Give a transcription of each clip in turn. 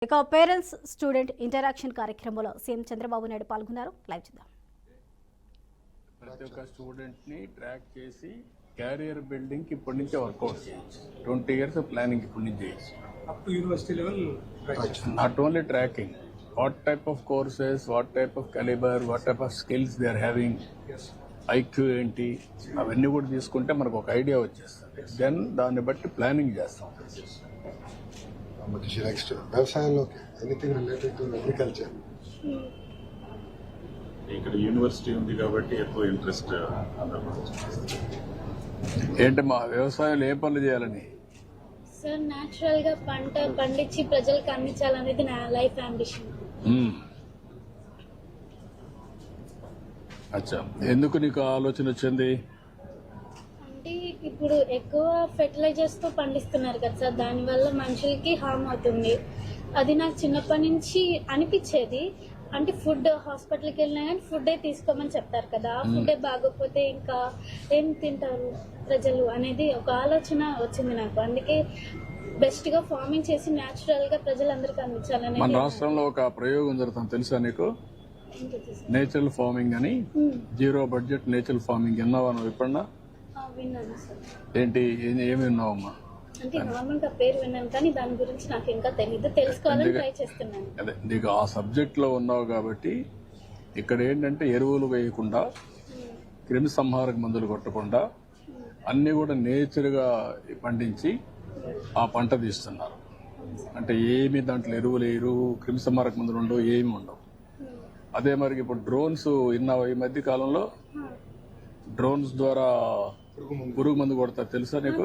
ఇక parents student interaction కార్యక్రమంలో CM Chandrababu Naidu పాల్గొన్నారు. లైవ్ చూద్దాం. ప్రతి ఒక్క స్టూడెంట్ ని ట్రాక్ చేసి క్యారియర్ బిల్డింగ్ కి ఇప్పటి నుంచే వర్కౌట్ చేయొచ్చు. 20 years ప్లానింగ్ ఇప్పటి నుంచి చేయొచ్చు. Up to university level not only tracking, what type of courses, what type of calibre, what type of skills they are having, IQ ఏంటి, అవన్నీ కూడా తీసుకుంటే మనకు ఒక ఐడియా వచ్చేస్తుంది. దెన్ దాన్ని బట్టి ప్లానింగ్ చేస్తాం. నెక్స్ట్ వ్యవసాయంలోకి ఎనీథింగ్ రిలేటెడ్ టు అగ్రికల్చర్. ఇక్కడ యూనివర్సిటీ ఉంది కాబట్టి ఎక్కువ ఇంట్రెస్ట్. ఏంటి మా వ్యవసాయంలో ఏ పనులు చేయాలని? సార్ న్యాచురల్ గా పంట పండించి ప్రజలకు అందించాలనేది నా లైఫ్ అంబిషన్. అచ్చా, ఎందుకు నీకు ఆలోచన వచ్చింది? అంటే ఇప్పుడు ఎక్కువ ఫెర్టిలైజర్స్ తో పండిస్తున్నారు కదా సార్, దానివల్ల మనుషులకి హార్మ్ అవుతుంది. అది నాకు చిన్నప్పటి నుంచి అనిపించేది. అంటే ఫుడ్ హాస్పిటల్కి వెళ్ళినా కానీ ఫుడ్డే తీసుకోమని చెప్తారు కదా, ఆ ఫుడ్డే బాగోకపోతే ఇంకా ఏం తింటారు ప్రజలు అనేది ఒక ఆలోచన వచ్చింది నాకు. అందుకే బెస్ట్ గా ఫార్మింగ్ చేసి న్యాచురల్ గా ప్రజలందరికీ అందించాలని. మన రాష్ట్రంలో ఒక ప్రయోగం జరుగుతుంది తెలుసా నీకు? నేచురల్ ఫార్మింగ్ అని, జీరో బడ్జెట్ నేచురల్ ఫార్మింగ్. విన్నావా నువ్వు ఎప్పుడన్నా? విన్నాను సార్. ఏంటి, ఏమి విన్నావమ్మా? అంటే నార్మల్ గా పేరు విన్నాను కానీ దాని గురించి నాకు ఇంకా తెలియదు, తెలుసుకోవాలని ట్రై చేస్తున్నాను. అదే నీకు ఆ సబ్జెక్ట్ లో ఉన్నావు కాబట్టి ఇక్కడ ఏంటంటే ఎరువులు వేయకుండా, క్రిమి సంహారక మందులు కొట్టకుండా అన్ని కూడా నేచర్ గా పండించి ఆ పంట తీస్తున్నారు. అంటే ఏమి దాంట్లో ఎరువులు వేయరు, క్రిమి సంహారక మందులు ఉండవు, ఏమి ఉండవు. అదే మరి ఇప్పుడు డ్రోన్స్ విన్నావు? ఈ మధ్య కాలంలో డ్రోన్స్ ద్వారా పురుగు మందు కొడతారు తెలుసా నీకు?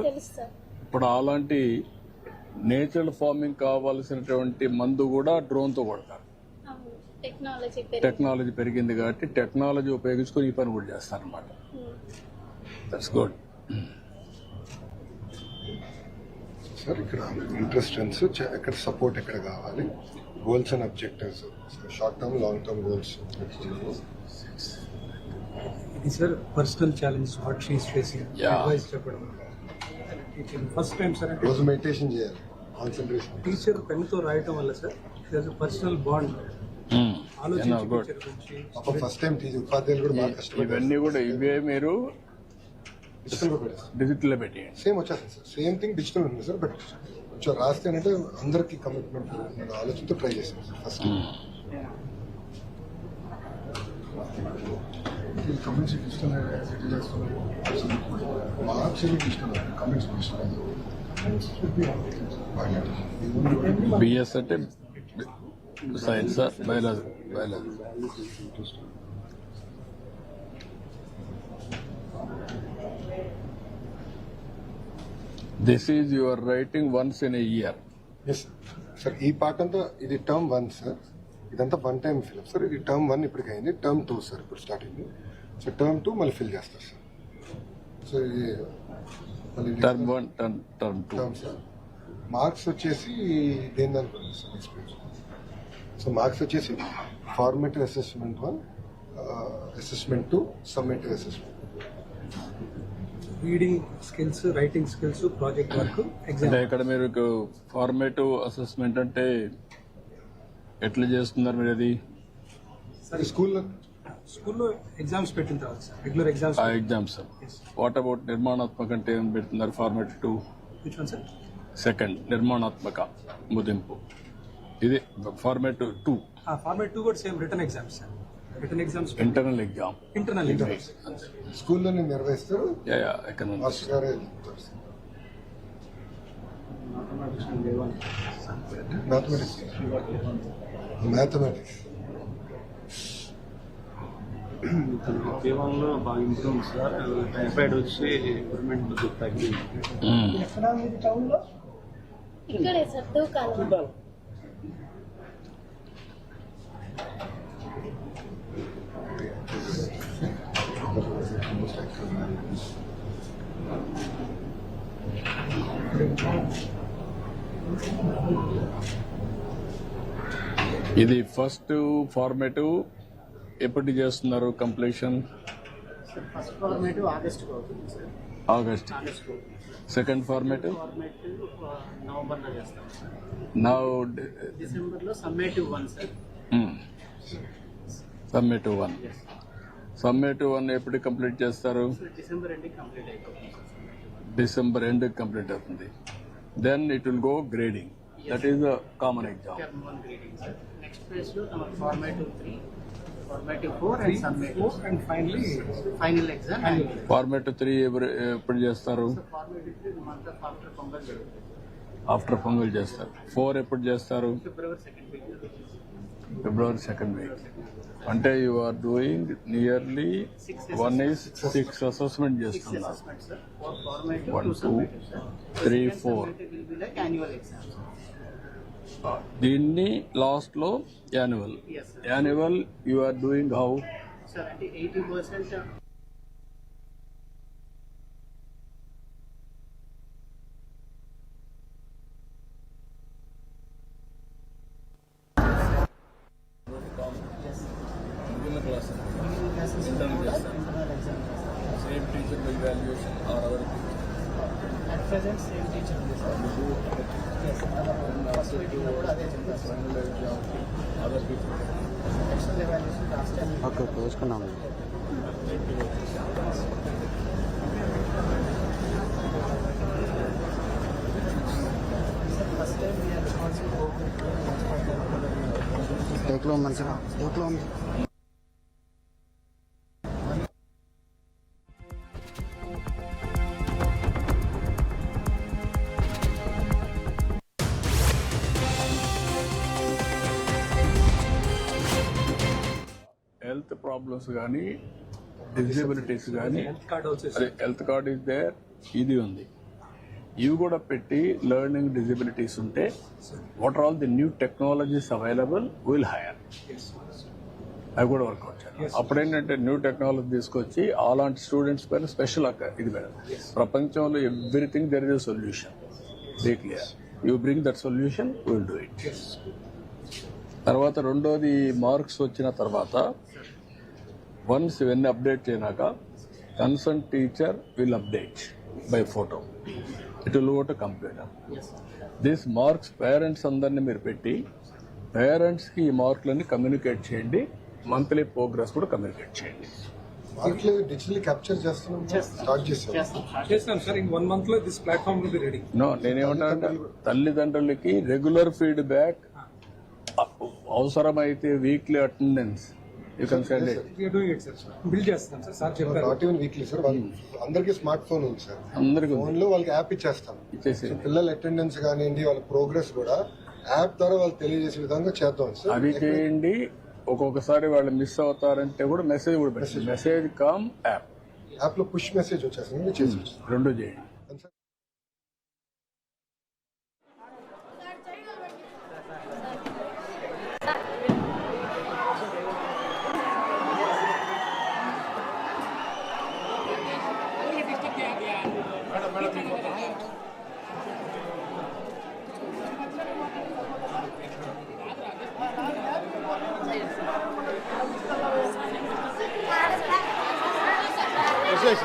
ఇప్పుడు అలాంటి నేచురల్ ఫార్మింగ్ కావాల్సినటువంటి మందు కూడా డ్రోన్ తో కొడతారు. టెక్నాలజీ పెరిగింది కాబట్టి టెక్నాలజీ ఉపయోగించుకొని ఈ పని కూడా చేస్తారు అనమాట. That's good. సార్ ఇక్కడ ఇంట్రెస్టెన్స్ ఎక్కడ సపోర్ట్ ఎక్కడ కావాలి, goals and objectives, short term long term goals. ఇది sir personal challenge what she's facing advice చెప్పడం. ఫస్ట్ టైం సార్ అంటే రోజు మెడిటేషన్ చేయాలి, కాన్సన్ట్రేషన్. టీచర్ పెన్ తో రాయటం వల్ల sir personal bond first time ఉపాధ్యాయులు కూడా బాగా కష్టపడి ఇవన్నీ కూడా ఇవే మీరు డిజిటల్ లో పెట్టి సేమ్ వచ్చేస్తుంది సార్. సేమ్ థింగ్ డిజిటల్ ఉంది సార్, బట్ కొంచెం రాస్తే అంటే అందరికి కమిట్మెంట్ ఆలోచనతో ట్రై చేసాను sir. First comments digital settle చేస్తున్నారు, marks digital, comments digital. BS అంటే science, biology. This is your writing once in a year. Yes sir. ఈ పార్ట్ అంతా ఇది టర్మ్ 1 సార్, ఇదంతా వన్ టైం ఫిల్ సార్. ఇది term 1 ఇప్పటికి అయింది, టర్మ్ 2 సార్ ఇప్పుడు స్టార్ట్ అయింది. సో టర్మ్ 2 మళ్ళీ ఫిల్ చేస్తారు సార్. సో ఇది term 1 term 2 term sir. Marks వచ్చేసి దేని దానికి సార్ ఎక్స్పీరియన్స్. సో మార్క్స్ వచ్చేసి formative assessment 1, assessment 2, summative assessment. Reading skills, writing skills, project work, exam. ఇక్కడ మీరు ఫార్మేటివ్ అసెస్మెంట్ అంటే ఎట్లా చేస్తున్నారు మీరు? అది స్కూల్లో ఎగ్జామ్స్ పెట్టిన తర్వాత సార్, రెగ్యులర్ ఎగ్జామ్స్. ఆ ఎగ్జామ్స్. వాట్ అబౌట్ నిర్మాణాత్మక అంటే ఏం పెడుతున్నారు? Formative 2. Which one sir? Second నిర్మాణాత్మక ముదింపు. ఇది ఫార్మేటివ్ 2. ఫార్మేట్ 2 కూడా same return exams sir. Return exams, internal exam. Internal exams స్కూల్లో నిర్వహిస్తారు. ఎకనామిక్స్. మాస్టర్ గారే మ్యాథమెటిక్స్. జీవనంలో బాగా ఇంప్రూవ్ సార్. టైఫాయిడ్ వచ్చి ఇంప్రూవ్మెంట్ తగ్గింది. ఇక్కడే సార్ తూకాలు. ఇది ఫస్ట్ ఫార్మేటివ్ ఎప్పటి చేస్తున్నారు completion? First formative August. Second formative formative నవంబర్లో చేస్తాం సార్. నౌ డిసెంబర్లో సమ్మేటివ్ 1 సార్. సమ్మేటివ్ 1. సమ్మేటివ్ 1 ఎప్పుడు కంప్లీట్ చేస్తారు? డిసెంబర్ ఎండింగ్ కంప్లీట్ అయిపోతుంది సార్. డిసెంబర్ ఎండ్ కంప్లీట్ అవుతుంది. Then it will go grading. That is the common exam. Term 1 grading sir. Next ఫేజ్లో మనకు formative 3, formative 4 and summative and finally final exam. Formative 3 ఎప్పుడు చేస్తారు? Formative 3 month after pongal జరుగుతుంది. After pongal చేస్తారు. 4 ఎప్పుడు చేస్తారు? February 2nd week. February 2nd week. అంటే you are doing nearly 1 is 6 assessment 6 చేస్తున్నారు. Assessments sir. 4 formative, 1, 2 summative sir. 3, Second 4. summative will be like annual exams. దీన్ని last లో annual. Yes sir. Annual you are doing how? Sir అంటే 80% same teacher evaluation or our at present same teacher ఉంది sir. Yes. First meeting లో కూడా అదే చెప్పారు sir. Other people External evaluation last time. First time we are responsible for health problems కానీ disabilities కానీ health card also is అదే health card is there. ఇది ఉంది. ఇవి కూడా పెట్టి లెర్నింగ్ డిజబిలిటీస్ ఉంటే what are all the new technologies available will hire. yes. అవి కూడా వర్కౌట్ చేయాలి. అప్పుడు ఏంటంటే న్యూ టెక్నాలజీ తీసుకొచ్చి అలాంటి స్టూడెంట్స్ పైన స్పెషల్ ఇది మేడం. ప్రపంచంలో everything there is a solution. Be clear. You bring that solution, will do it. తర్వాత రెండోది మార్క్స్ వచ్చిన తర్వాత వన్స్ ఇవన్నీ అప్డేట్ చేయనాక concern teacher will update by photo. It will go to computer. This marks parents అందరినీ మీరు పెట్టి పేరెంట్స్కి ఈ మార్కులన్నీ కమ్యూనికేట్ చేయండి. మంత్లీ ప్రోగ్రెస్ కూడా కమ్యూనికేట్ చేయండి. మార్కులు డిజిటల్ క్యాప్చర్ చేస్తున్నాం, స్టార్ట్ చేస్తాం. చేస్తాం సార్. in 1 month లో this platform will be ready. No, నేనేమంటానంటే తల్లిదండ్రులకి రెగ్యులర్ ఫీడ్బ్యాక్, అవసరమైతే weekly attendance you can send it. We are doing it sir. Build చేస్తాం సార్. సార్ చెప్పారు. Not even weekly sir. అందరికీ స్మార్ట్ ఫోన్ ఉంది sir. అందరికీ phone లో వాళ్ళకి యాప్ ఇచ్చేస్తాం. ఇచ్చేసి పిల్లల అటెండెన్స్ కానివ్వండి, వాళ్ళ ప్రోగ్రెస్ కూడా యాప్ ద్వారా వాళ్ళు తెలియజేసే విధంగా చేద్దాం సార్. అది చేయండి. ఒక్కొక్కసారి వాళ్ళు మిస్ అవుతారంటే కూడా మెసేజ్ కూడా పెట్టండి. మెసేజ్ కమ్ యాప్ యాప్ లో పుష్ మెసేజ్ వచ్చేస్తుంది, చేసి రెండు చేయండి. Wait.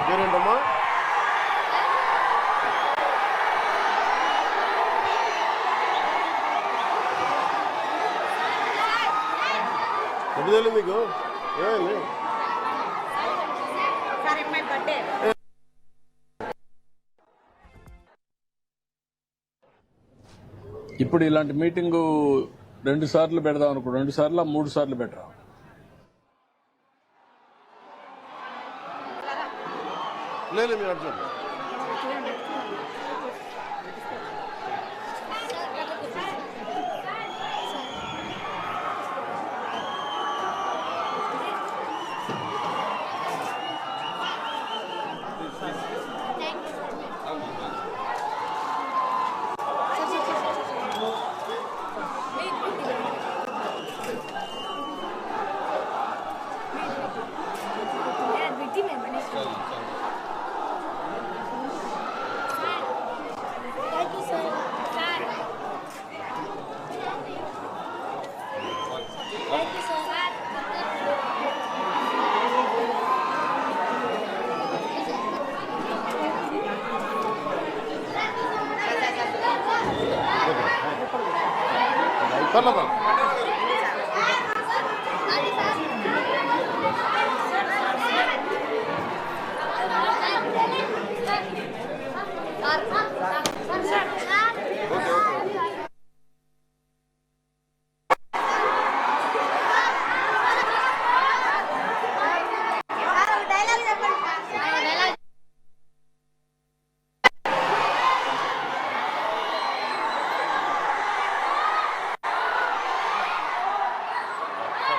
పేరేంటమ్మా? ఎప్పుడు తెలియదు మీకు? ఏమైంది? ఇప్పుడు ఇలాంటి మీటింగు 2 సార్లు పెడదాం అనుకో, 2 సార్లు 3 సార్లు పెట్టరా? లేదు మీరు అర్థం పర్లేదు.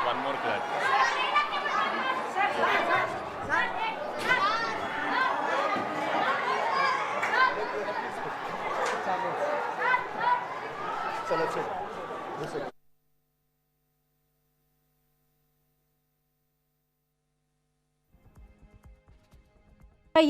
One more class.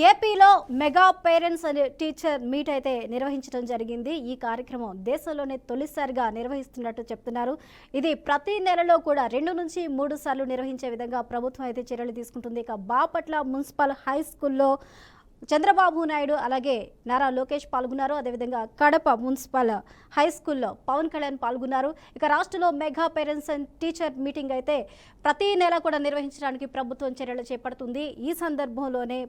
ఏపీలో mega parents and teacher meet అయితే నిర్వహించడం జరిగింది. ఈ కార్యక్రమం దేశంలోనే తొలిసారిగా నిర్వహిస్తున్నట్టు చెప్తున్నారు. ఇది ప్రతి నెలలో కూడా 2 నుంచి 3 సార్లు నిర్వహించే విధంగా ప్రభుత్వం అయితే చర్యలు తీసుకుంటుంది. ఇక బాపట్ల మున్సిపల్ హై స్కూల్లో చంద్రబాబు నాయుడు అలాగే నారా లోకేష్ పాల్గొన్నారు. అదేవిధంగా కడప మున్సిపల్ హై స్కూల్లో పవన్ కళ్యాణ్ పాల్గొన్నారు. ఇక రాష్ట్రంలో mega parents and teacher meeting అయితే ప్రతి నెల కూడా నిర్వహించడానికి ప్రభుత్వం చర్యలు చేపడుతుంది. ఈ సందర్భంలోనే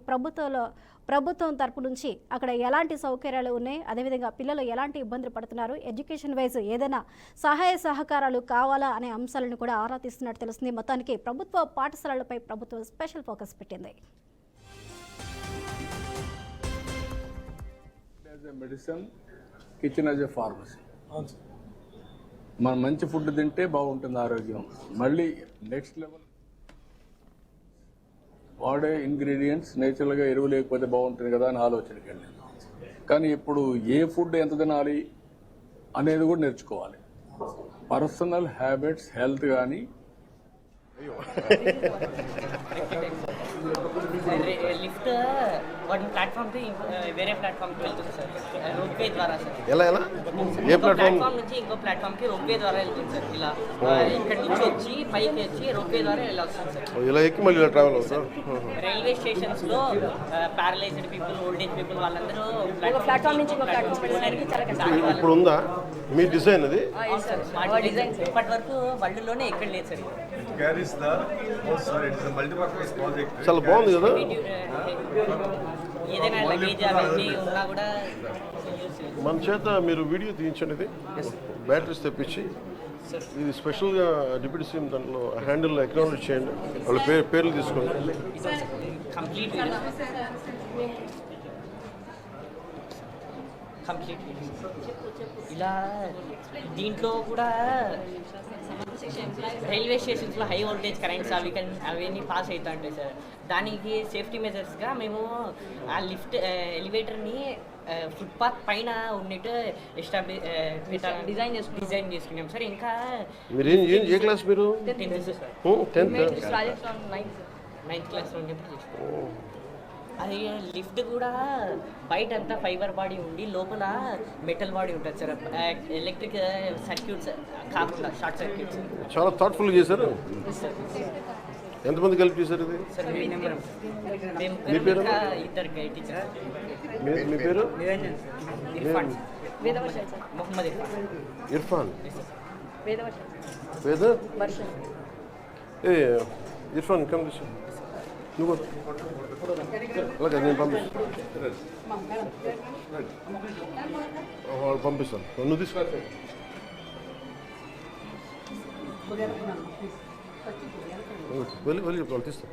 ప్రభుత్వం తరపు నుంచి అక్కడ ఎలాంటి సౌకర్యాలు ఉన్నాయి, అదేవిధంగా పిల్లలు ఎలాంటి ఇబ్బందులు పడుతున్నారు, ఎడ్యుకేషన్ వైజ్ ఏదైనా సహాయ సహకారాలు కావాలా అనే అంశాలను కూడా ఆరా తీస్తున్నట్టు తెలుస్తుంది. మొత్తానికి ప్రభుత్వ పాఠశాలలపై ప్రభుత్వం స్పెషల్ ఫోకస్ పెట్టింది. Medicine, kitchen as a pharmacy. మనం మంచి ఫుడ్ తింటే బాగుంటుంది ఆరోగ్యం. మళ్ళీ నెక్స్ట్ లెవెల్ వాడే ఇంగ్రీడియంట్స్ నేచురల్గా ఎరువు లేకపోతే బాగుంటుంది కదా అని ఆలోచనకి వెళ్ళింది. కానీ ఇప్పుడు ఏ ఫుడ్ ఎంత తినాలి అనేది కూడా నేర్చుకోవాలి. పర్సనల్ హ్యాబిట్స్, హెల్త్ కానీ లిఫ్ట్ వాటి ప్లాట్ఫామ్ వేరే ప్లాట్ఫామ్ కి వెళ్తుంది సార్, రోప్వే ద్వారా సార్. ఎలా ఎలా ఏ ప్లాట్ఫామ్ నుంచి ఇంకో ప్లాట్ఫామ్ కి రోప్వే ద్వారా వెళ్తుంది సార్. ఇలా ఇక్కడ నుంచి వచ్చి పైకి వచ్చి రోప్వే ద్వారా వెళ్ళాల్సింది సార్. ఇలా ఎక్కి మళ్ళీ ఇలా ట్రావెల్ అవుతారు. రైల్వే స్టేషన్స్ లో paralysed people, old age people వాళ్ళందరూ ప్లాట్ఫామ్ నుంచి ఇంకో ప్లాట్ఫామ్ ఇప్పుడు ఉందా మీ డిజైన్ అది? ఇప్పటి వరకు వరల్డ్లోనే ఎక్కడ లేదు సార్. చాలా బాగుంది కదా. ఏదైనా లగేజ్ అవన్నీ ఉన్నా కూడా మన చేత మీరు వీడియో తీయించండి. ఇది బ్యాటరీస్ తెప్పించి ఇది స్పెషల్గా డిప్యూటీ సీఎం దాంట్లో హ్యాండిల్ అక్నాలెడ్జ్ చేయండి. వాళ్ళ పేర్లు తీసుకోండి. కంప్లీట్ ఇలా దీంట్లో కూడా రైల్వే స్టేషన్స్లో హై వోల్టేజ్ కరెంట్స్ అవన్నీ పాస్ అవుతా ఉంటాయి సార్. దానికి సేఫ్టీ మెజర్స్గా మేము ఆ లిఫ్ట్ ఎలివేటర్ని ఫుట్పాత్ పైన ఉన్నట్టు డిజైన్ చేసుకున్నాం సార్. ఇంకా మీరు ఏ క్లాస్ మీరు? 10th sir. 9th క్లాస్లో ఉన్నప్పుడు చేసుకున్నాం. అది లిఫ్ట్ కూడా బయట అంతా ఫైబర్ బాడీ ఉండి లోపల మెటల్ బాడీ ఉంటుంది సార్. ఎలక్ట్రిక్ సర్క్యూట్స్ కాకుండా షార్ట్ సర్క్యూట్స్. చాలా థాట్ఫుల్ చేశారు. ఎంతమంది కలిపి చేశారు ఇది? సార్ మీ పేరు? ఇద్దరు టీచర్. మీ పేరు? ఇర్ఫాన్. మొహమ్మద్ ఇర్ఫాన్. వేద ఏ ఇర్ఫాన్ కమ్ దిస్. నువ్వు అలాగే నేను పంపిస్తాను. వాళ్ళు పంపిస్తాను. నువ్వు తీసుకో. వెళ్ళి వెళ్ళి చెప్పాలి తీస్తా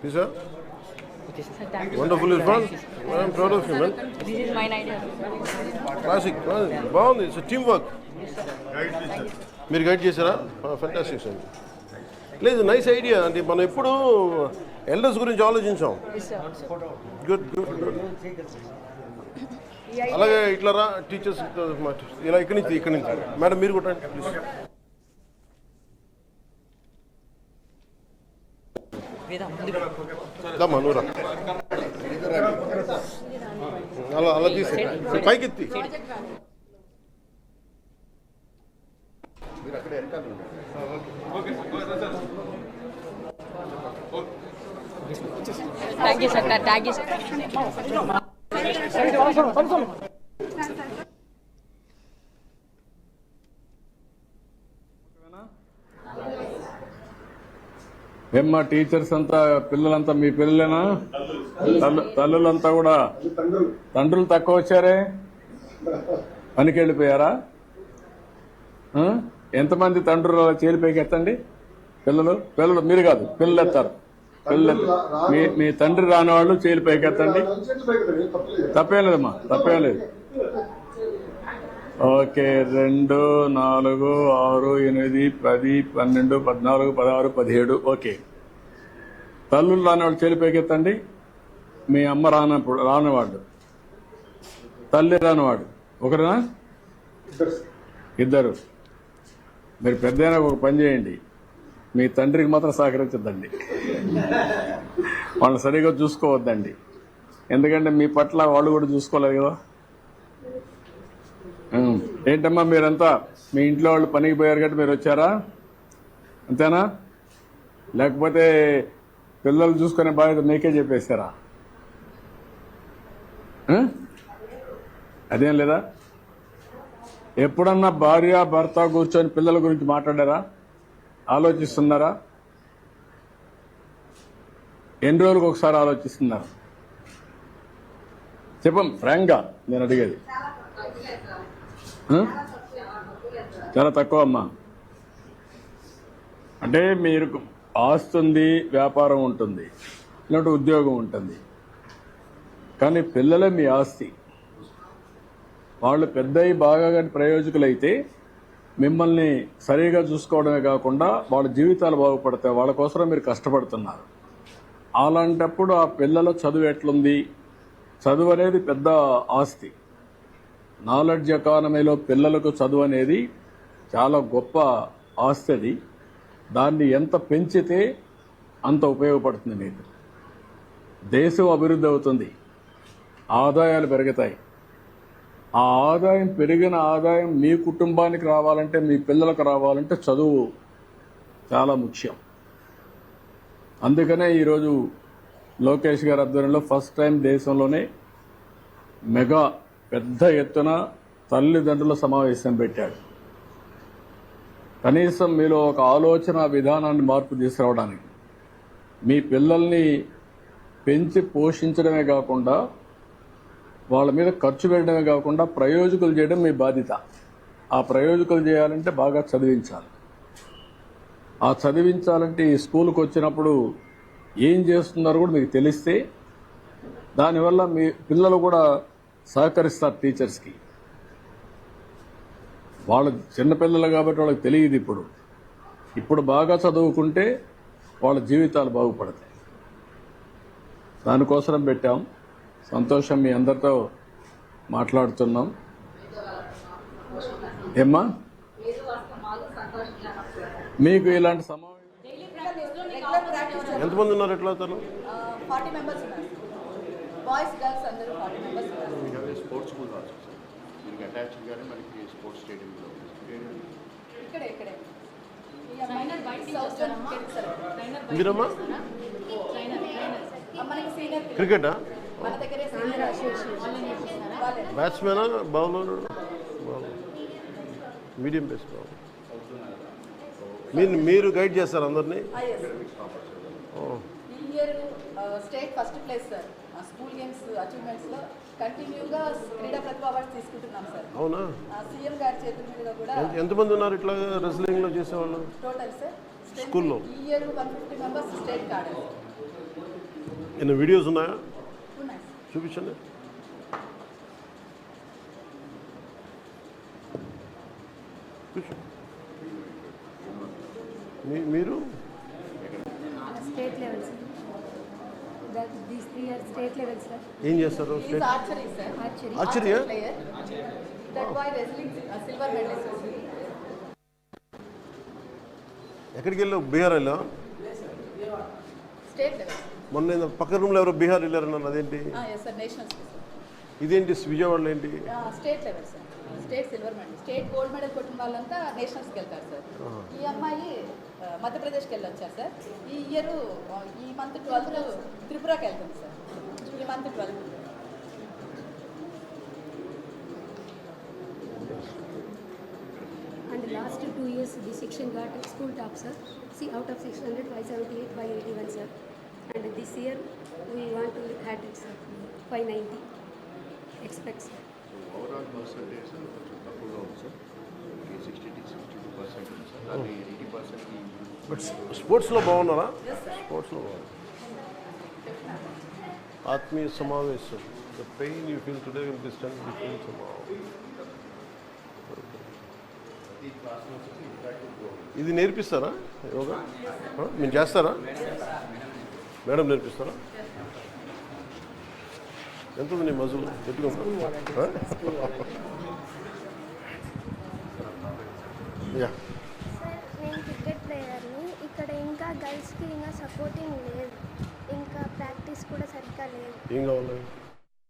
తీసా wonderful Irfan I'm proud of you man. This is mine idea. Classic బాగుంది. It's team work. మీరు గైడ్ చేశారా? ఫెంటాస్టిక్ అండి. లేదు నైస్ ఐడియా అంటే మనం ఎప్పుడు ఎల్డర్స్ గురించి ఆలోచించాం. Good good good. అలాగే ఇట్లా రా టీచర్స్ ఇలా ఇక్కడి నుంచి మేడం మీరు కూడా ప్లీజ్. దమ్మా నూరా అలా అలా తీసే పైకెత్తి. Thank you, sir. Thank you, sir. ఏమ్మా టీచర్స్ అంతా పిల్లలంతా మీ పిల్లలేనా? తల్లులంతా కూడా తండ్రులు తక్కువ వచ్చారే, పనికి వెళ్ళిపోయారా? ఎంతమంది తండ్రులు చేలిపైకి ఎత్తండి. పిల్లలు మీరు కాదు, పిల్లలు ఎత్తారు. మీ తండ్రి రాని వాళ్ళు చేలిపైకి ఎత్తండి. తప్పేం లేదమ్మా, తప్పేం లేదు. ఓకే 2, 4, 6, 8, 10, 12, 14, 16, 17. ఓకే తల్లులు రానివాళ్ళు చేలిపైకి ఎత్తండి. మీ అమ్మ రానివాడు, తల్లి రానివాడు ఒకరేనా? ఇద్దరు. మీరు పెద్దయినా ఒక పని చేయండి, మీ తండ్రికి మాత్రం సహకరించద్దండి, వాళ్ళని సరిగా చూసుకోవద్దండి. ఎందుకంటే మీ పట్ల వాళ్ళు కూడా చూసుకోలేదు కదా. ఏంటమ్మా మీరంతా మీ ఇంట్లో వాళ్ళు పనికి పోయారు కాబట్టి మీరు వచ్చారా? అంతేనా? లేకపోతే పిల్లలు చూసుకునే బాధ్యత మీకే చెప్పేశారా? అదేం లేదా? ఎప్పుడన్నా భార్య భర్త కూర్చొని పిల్లల గురించి మాట్లాడారా? ఆలోచిస్తున్నారా? ఎన్ని రోజులకు ఒకసారి ఆలోచిస్తున్నారు? చెప్పం ఫ్రాంక్గా నేను అడిగేది. చాలా తక్కువ అమ్మా. అంటే మీరు ఆస్తుంది, వ్యాపారం ఉంటుంది, ఇలాంటి ఉద్యోగం ఉంటుంది, కానీ పిల్లలే మీ ఆస్తి. వాళ్ళు పెద్దయి బాగా ప్రయోజకులైతే మిమ్మల్ని సరిగా చూసుకోవడమే కాకుండా వాళ్ళ జీవితాలు బాగుపడతాయి. వాళ్ళ కోసం మీరు కష్టపడుతున్నారు. అలాంటప్పుడు ఆ పిల్లల చదువు ఎట్లుంది? చదువు అనేది పెద్ద ఆస్తి. నాలెడ్జ్ ఎకానమీలో పిల్లలకు చదువు అనేది చాలా గొప్ప ఆస్తి. అది దాన్ని ఎంత పెంచితే అంత ఉపయోగపడుతుంది మీకు. దేశం అభివృద్ధి అవుతుంది, ఆదాయాలు పెరుగుతాయి. ఆ ఆదాయం పెరిగిన ఆదాయం మీ కుటుంబానికి రావాలంటే, మీ పిల్లలకు రావాలంటే చదువు చాలా ముఖ్యం. అందుకనే ఈరోజు లోకేష్ గారి ఆధ్వర్యంలో ఫస్ట్ టైం దేశంలోనే మెగా పెద్ద ఎత్తున తల్లిదండ్రుల సమావేశం పెట్టాడు. కనీసం మీలో ఒక ఆలోచన విధానాన్ని మార్పు తీసుకురావడానికి, మీ పిల్లల్ని పెంచి పోషించడమే కాకుండా వాళ్ళ మీద ఖర్చు పెట్టడమే కాకుండా ప్రయోజకులు చేయడం మీ బాధ్యత. ఆ ప్రయోజకులు చేయాలంటే బాగా చదివించాలి. ఆ చదివించాలంటే ఈ స్కూల్కి వచ్చినప్పుడు ఏం చేస్తున్నారో కూడా మీకు తెలిస్తే దానివల్ల మీ పిల్లలు కూడా సహకరిస్తారు టీచర్స్కి. వాళ్ళు చిన్నపిల్లలు కాబట్టి వాళ్ళకి తెలియదు. ఇప్పుడు బాగా చదువుకుంటే వాళ్ళ జీవితాలు బాగుపడతాయి. దానికోసం పెట్టాం. సంతోషం, మీ అందరితో మాట్లాడుతున్నాం. ఏమ్మా మీకు ఇలాంటి ఎంతమంది ఉన్నారు? ఎట్లా అవుతారు? 40 members ఉన్నారు. బాయ్స్ గర్ల్స్ అందరూ 40 members ఉన్నారు. స్పోర్ట్స్ స్కూల్ రావచ్చు సార్. దీనికి అటాచ్డ్ గానే మనకి స్పోర్ట్స్ స్టేడియం కూడా ఉంది. ఇక్కడే ఈ మైనర్ బైక్ సౌత్ సార్. మీరమ్మా మనకి సీనియర్ క్రికెటా? మన దగ్గరే సీనియర్ అసోసియేషన్ బ్యాట్స్మెనా, బౌలర్? Medium pace bowler. మీరు గైడ్ చేస్తారు అందరినీ? ఈ year state first place sir. School games అచీవ్మెంట్స్లో కంటిన్యూగా క్రీడా ప్రతిభ అవార్డ్స్ తీసుకుంటున్నాం సార్. అవునా? సీఎం గారి చేతుల మీదుగా కూడా ఎంతమంది ఉన్నారు ఇట్లా రెస్లింగ్లో చేసేవాళ్ళు టోటల్ సార్ స్కూల్లో? ఈ ఇయర్ 150 మెంబర్స్ స్టేట్ కార్డ్ ఎన్ని వీడియోస్ ఉన్నాయా? ఉన్నాయి. చూపించండి. మీరు state level sir. These 3 years state level sir. ఏం చేస్తారు? Is archery sir. ఆర్చరీయా? Player. That boy wrestling silver medalist. ఎక్కడికి వెళ్ళావు? బీహార్ వెళ్ళా? State level. మొన్న పక్క రూమ్లో ఎవరో బీహార్ వెళ్ళారన్నారు, అదేంటి? Yes sir, nationals. ఇదేంటి విజయవాడలో ఏంటి? State level sir. State silver medal, state gold medal కొట్టిన వాళ్ళంతా నేషనల్స్కి వెళ్తారు సార్. ఈ అమ్మాయి మధ్యప్రదేశ్కి వెళ్ళొచ్చారు సార్. ఈ ఇయర్ ఈ మంత్ 12 త్రిపురకి వెళ్తుంది సార్. ఈ month 12. And last 2 years the section got school top sir. See, out of 600, 578, 581 sir. And this year we want to hat it sir. 590. Expect sir. Overall percentage కొంచెం తక్కువగా ఉంది sir. 62% ఉంది sir. అది 80% but స్పోర్ట్స్లో బాగున్నారా? స్పోర్ట్స్లో బాగున్నారు. ఆత్మీయ సమావేశం. The pain you feel today will be stun different tomorrow. ఇది నేర్పిస్తారా యోగా? మీరు చేస్తారా? మేడం నేర్పిస్తారా? ఎంత ఉంది నీ మజులు? ఎత్తుకుంటా. యా. సార్, నేను క్రికెట్ ప్లేయర్ని. ఇక్కడ ఇంకా గర్ల్స్కి ఇంకా సపోర్టింగ్ లేదు, ఇంకా ప్రాక్టీస్ కూడా సరిగ్గా లేదు. ఏం కావాలి?